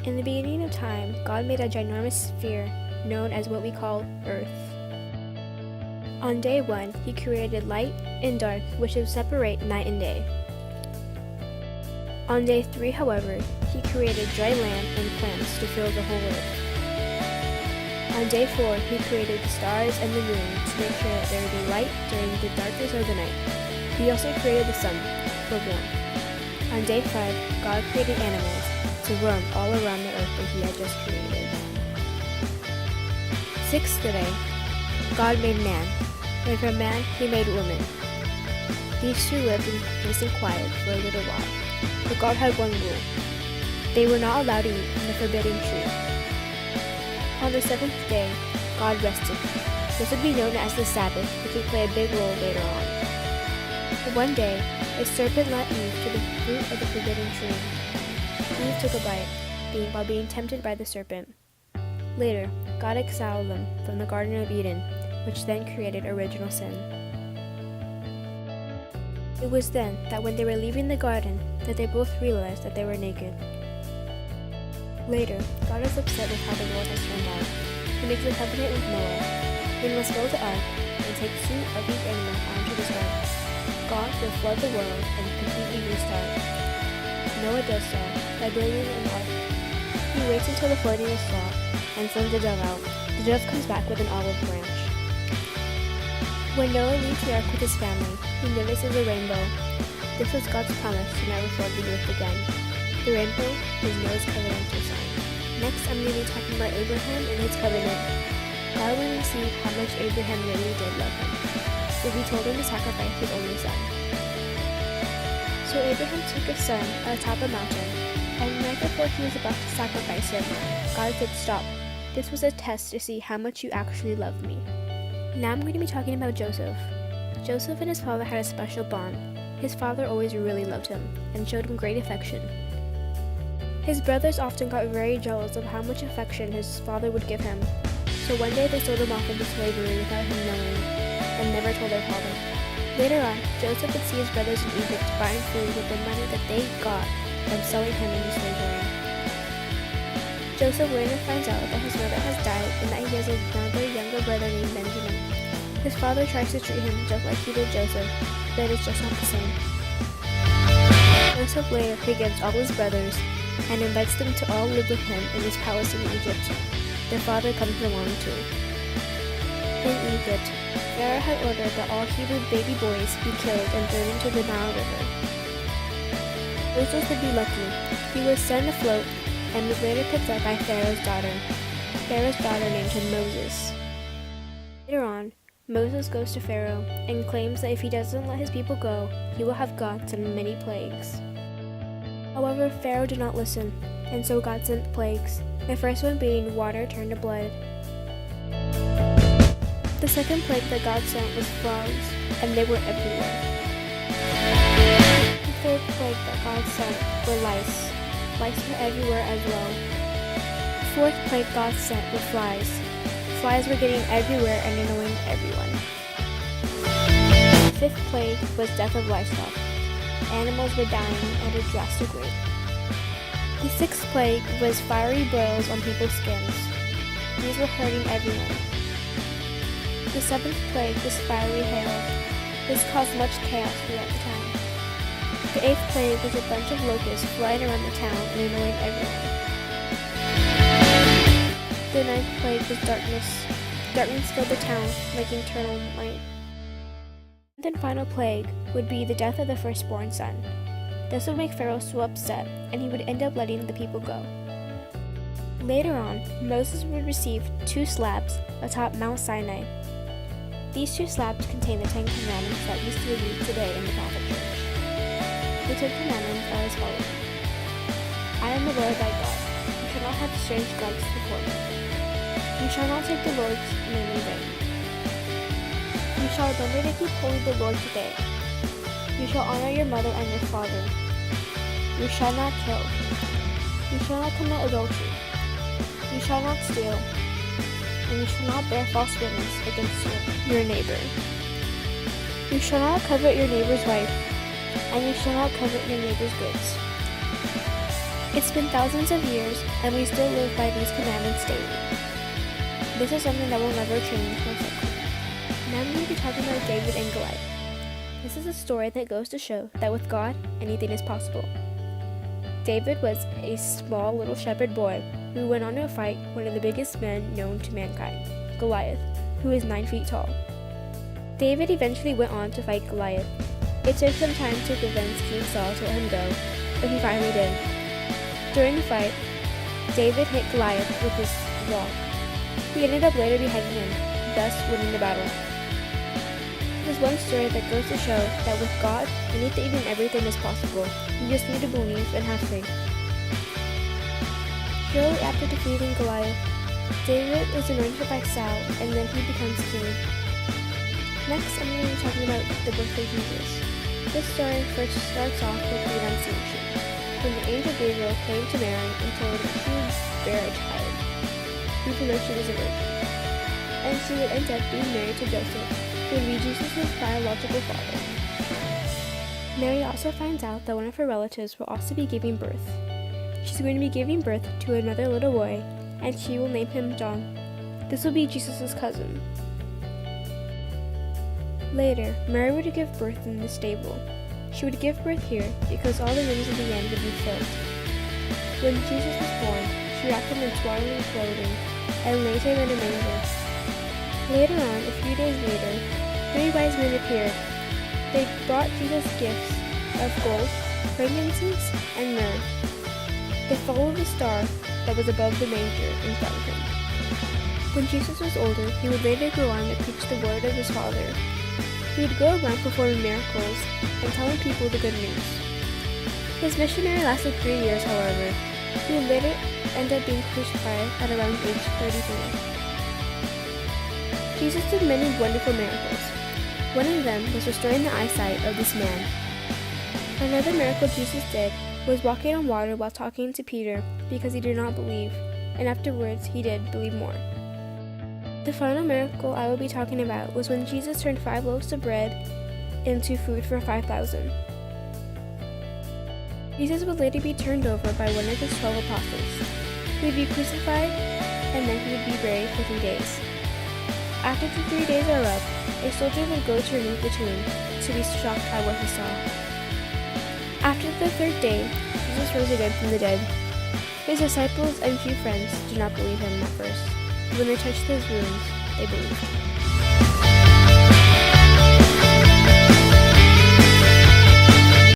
In the beginning of time, God made a ginormous sphere known as what we call Earth. On day 1, he created light and dark, which would separate night and day. On day 3, however, he created dry land and plants to fill the whole earth. On day 4, he created the stars and the moon to make sure that there would be light during the darkness of the night. He also created the sun for warmth. On day 5, God created animals to roam all around the earth that he had just created. 6th day, God made man, and from man he made woman. These two lived in peace and quiet for a little while, but God had one rule. They were not allowed to eat from the forbidden tree. On the 7th day, God rested. This would be known as the Sabbath, which would play a big role later on. One day, a serpent led Eve to the fruit of the forbidden tree. Eve took a bite, while being tempted by the serpent. Later, God exiled them from the Garden of Eden, which then created original sin. It was then that when they were leaving the garden, that they both realized that they were naked. Later, God is upset with how the world has turned out. He makes a covenant with Noah. He must build the ark and take 2 of each animal onto the ark. God will flood the world and completely restart. Noah does so by building an ark. He waits until the flooding is stopped and sends the dove out. The dove comes back with an olive branch. When Noah leaves the ark with his family, he notices a rainbow. This was God's promise to never flood the earth again. The rainbow is Noah's covenantal sign. Next, I'm going to be talking about Abraham and his covenant. God wanted to see how much Abraham really did love him, so he told him to sacrifice his only son. So Abraham took his son atop a mountain, and right before he was about to sacrifice him, God said, "Stop. This was a test to see how much you actually love me." Now I'm going to be talking about Joseph. Joseph and his father had a special bond. His father always really loved him and showed him great affection. His brothers often got very jealous of how much affection his father would give him, so one day they sold him off into slavery without him knowing, and never told their father. Later on, Joseph would see his brothers in Egypt buying food with the money that they got from selling him into slavery. Joseph later finds out that his mother has died and that he has another younger brother named Benjamin. His father tries to treat him just like he did Joseph, but it's just not the same. Joseph later forgives all his brothers and invites them to all live with him in his palace in Egypt. Their father comes along too. In Egypt, Pharaoh had ordered that all Hebrew baby boys be killed and thrown into the Nile River. Joseph would be lucky. He was sent afloat and was later picked up by Pharaoh's daughter. Pharaoh's daughter named him Moses. Later on, Moses goes to Pharaoh and claims that if he doesn't let his people go, he will have God send many plagues. However, Pharaoh did not listen, and so God sent plagues, the first one being water turned to blood. The second plague that God sent was frogs, and they were everywhere. The third plague that God sent were lice. Lice were everywhere as well. The fourth plague God sent were flies. Flies were getting everywhere and annoying everyone. The fifth plague was death of livestock. Animals were dying at a drastic rate. The sixth plague was fiery boils on people's skins. These were hurting everyone. The seventh plague was fiery hail. This caused much chaos throughout the town. The eighth plague was a bunch of locusts flying around the town and annoying everyone. The ninth plague was darkness. Darkness filled the town like eternal night. The tenth and final plague would be the death of the firstborn son. This would make Pharaoh so upset, and he would end up letting the people go. Later on, Moses would receive 2 slabs atop Mount Sinai. These 2 slabs contain the 10 Commandments that we still use today in the Catholic Church. The 10 Commandments are as follows. I am the Lord thy God. You shall not have strange gods before me. You shall not take the Lord's name in vain. You shall remember to keep holy the Lord today. You shall honor your mother and your father. You shall not kill. You shall not commit adultery. You shall not steal. And you shall not bear false witness against your neighbor. You shall not covet your neighbor's wife, and you shall not covet your neighbor's goods. It's been thousands of years, and we still live by these commandments daily. This is something that will never change, most likely. Now I'm going to be talking about David and Goliath. This is a story that goes to show that with God, anything is possible. David was a small little shepherd boy who went on to fight one of the biggest men known to mankind, Goliath, who is 9 feet tall. David eventually went on to fight Goliath. It took some time to convince King Saul to let him go, but he finally did. During the fight, David hit Goliath with his rock. He ended up later beheading him, thus winning the battle. There's one story that goes to show that with God, anything and everything is possible. You just need to believe and have faith. Shortly after defeating Goliath, David is anointed by Saul, and then he becomes king. Next, I'm going to be talking about the birth of Jesus. This story first starts off with the Annunciation, when the angel Gabriel came to Mary and told her that she would bear a child, even though she was a virgin, and she would end up being married to Joseph, who would be Jesus' biological father. Mary also finds out that one of her relatives will also be giving birth. She's going to be giving birth to another little boy, and she will name him John. This will be Jesus' cousin. Later, Mary would give birth in the stable. She would give birth here because all the rooms of the inn would be filled. When Jesus was born, she wrapped him in swaddling clothing and laid him in a manger. Later on, a few days later, 3 wise men appeared. They brought Jesus gifts of gold, frankincense, and myrrh. They followed the star that was above the manger and found him. When Jesus was older, he would later go on to preach the word of his Father. He would go around performing miracles and telling people the good news. His missionary lasted 3 years, however. He would later end up being crucified at around age 33. Jesus did many wonderful miracles. One of them was restoring the eyesight of this man. Another miracle Jesus did was walking on water while talking to Peter because he did not believe, and afterwards he did believe more. The final miracle I will be talking about was when Jesus turned 5 loaves of bread into food for 5,000. Jesus would later be turned over by one of his 12 apostles. He would be crucified, and then he would be buried for 3 days. After the 3 days are up, a soldier would go to remove the tomb to be shocked by what he saw. After the 3rd day, Jesus rose again from the dead. His disciples and few friends did not believe him at first. When they touched his wounds, they believed.